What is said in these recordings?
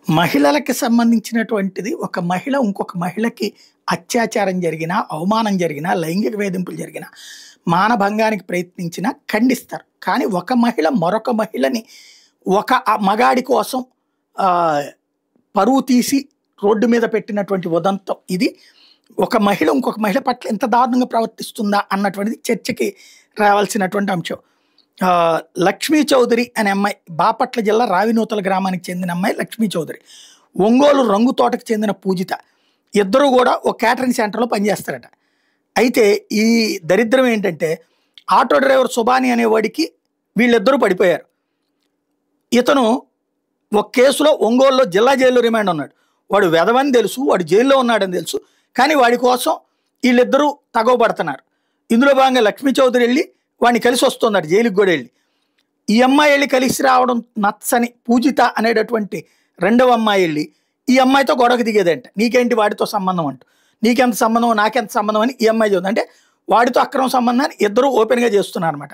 మహిళలకి సంబంధించినటువంటిది ఒక మహిళ ఇంకొక మహిళకి అత్యాచారం జరిగినా, అవమానం జరిగినా, లైంగిక వేధింపులు జరిగినా, మానభంగానికి ప్రయత్నించినా ఖండిస్తారు. కానీ ఒక మహిళ మరొక మహిళని ఒక మగాడి కోసం ఆహ్, పరువు తీసి రోడ్డు మీద పెట్టినటువంటి ఉదంతం ఇది. ఒక మహిళ ఇంకొక మహిళ పట్ల ఎంత దారుణంగా ప్రవర్తిస్తుందా అన్నటువంటిది చర్చకి రావాల్సినటువంటి అంశం. లక్ష్మీ చౌదరి అనే అమ్మాయి బాపట్ల జిల్లా రావినూతల గ్రామానికి చెందిన అమ్మాయి లక్ష్మీ చౌదరి. ఒంగోలు రంగు తోటకు చెందిన పూజిత. ఇద్దరు కూడా ఒక క్యాటరింగ్ సెంటర్‌లో పనిచేస్తారట. అయితే ఈ దరిద్రం ఏంటంటే ఆటో డ్రైవర్ సుబాని అనేవాడికి వీళ్ళిద్దరూ పడిపోయారు. ఇతను ఒక కేసులో ఒంగోలులో జిల్లా జైల్లో రిమాండ్ ఉన్నాడు. వాడు వెధవని తెలుసు, వాడు జైల్లో ఉన్నాడని తెలుసు. కానీ వాడి కోసం వీళ్ళిద్దరూ తగవబడుతున్నారు. ఇందులో భాగంగా లక్ష్మీ చౌదరి వెళ్ళి వాడిని కలిసి వస్తున్నాడు, జైలుకి కూడా వెళ్ళి. ఈ అమ్మాయి వెళ్ళి కలిసి రావడం నచ్చని పూజిత అనేటటువంటి రెండవ అమ్మాయి వెళ్ళి ఈ అమ్మాయితో గొడవకు దిగేదంట. నీకేంటి వాడితో సంబంధం అంటూ, నీకెంత సంబంధం నాకెంత సంబంధం అని ఈ అమ్మాయి చదువుతుంది. అంటే వాడితో అక్రమ సంబంధాన్ని ఇద్దరు ఓపెన్గా చేస్తున్నారు అనమాట.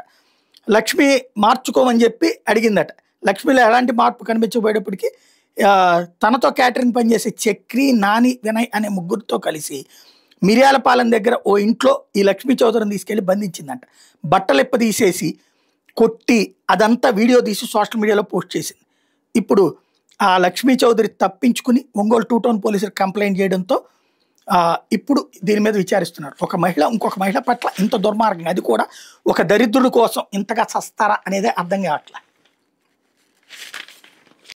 లక్ష్మి మార్చుకోమని చెప్పి అడిగిందట. లక్ష్మిలో ఎలాంటి మార్పు కనిపించబోయేటప్పటికీ తనతో క్యాటరింగ్ పనిచేసే చక్రి, నాని, వినయ్ అనే ముగ్గురితో కలిసి మిర్యాలపాలెం దగ్గర ఓ ఇంట్లో ఈ లక్ష్మీ చౌదరిని తీసుకెళ్లి బంధించిందంట. బట్టలు తీసేసి కొట్టి అదంతా వీడియో తీసి సోషల్ మీడియాలో పోస్ట్ చేసింది. ఇప్పుడు ఆ లక్ష్మీ చౌదరి తప్పించుకుని ఒంగోలు 2 టౌన్ పోలీసులకు కంప్లైంట్ చేయడంతో ఇప్పుడు దీని మీద విచారిస్తున్నారు. ఒక మహిళ ఇంకొక మహిళ పట్ల ఇంత దుర్మార్గంగా, అది కూడా ఒక దరిద్రుడి కోసం ఇంతగా చస్తారా అనేదే అర్థం కావట్లేదు.